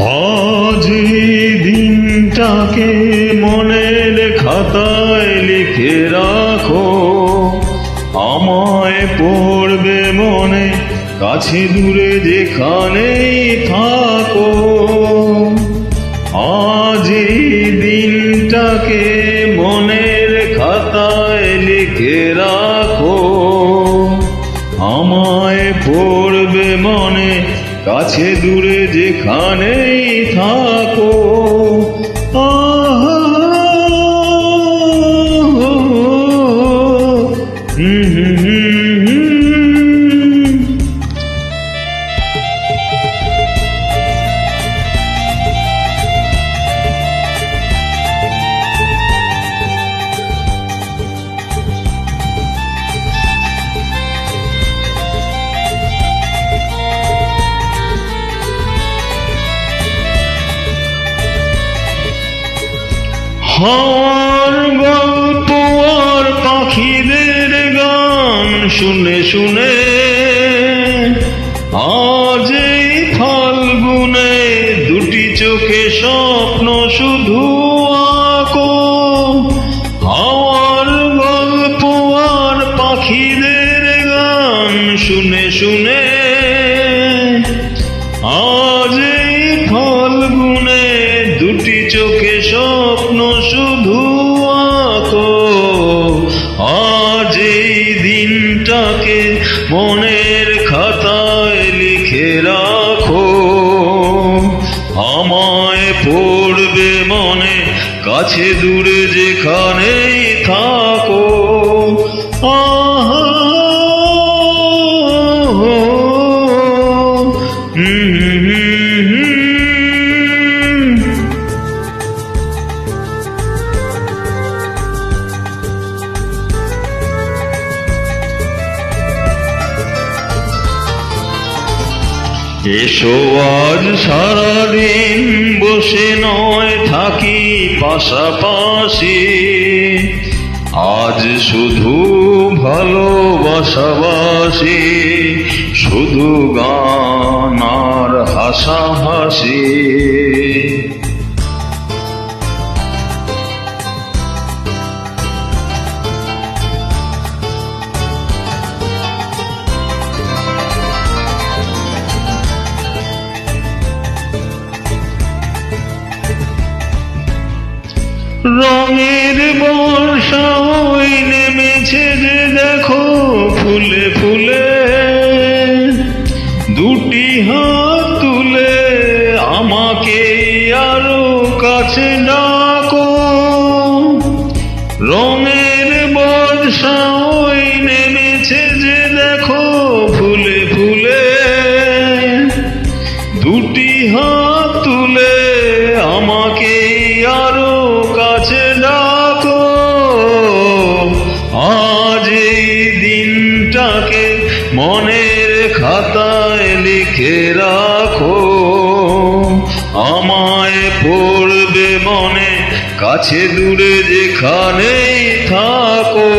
আজ এই দিনটাকে মনের খাতায় লিখে রাখো, আমায় পড়বে মনে, কাছে দূরে যেখানেই থাকো। আজ এই দিনটাকে মনের খাতায় লিখে রাখো, আমায় পড়বে মনে, কাছে দূরে যেখানেই থাকো। হাওয়ার গল্প আর পাখিদের গান শুনে শুনে আজ এই ফাল্গুনে দুটি চোখে স্বপ্ন শুধু আঁকো। হাওয়ার গল্প আর পাখিদের গান শুনে শুনে আজ এই ফাল্গুনে দুটি চোখে স্বপ্ন শুধু আঁকো। আজ এই দিনটাকে মনের খাতায় লিখে রাখো, আমায় পড়বে মনে, কাছে দূরে যেখানেই থাকো। এসো আজ সারাদিন বসে নয় থাকি পাশাপাশি, আজ শুধু ভালোবাসাবাসি, শুধু গান আর হাসাহাসি। রঙের বর্ষা ওই নেমেছে যে দেখো ফুলে ফুলে, দুটি হাত তুলে আমাকে আরো কাছে ডাকো। রঙের বর্ষা ওই নেমেছে যে দেখো ফুলে ফুলে, দুটি হাত তুলে আমাকে আরো কাছে ডাকো। আজ এই দিনটাকে মনের খাতায় লিখে রাখো, আমায় পড়বে মনে, কাছে দূরে যেখানেই থাকো।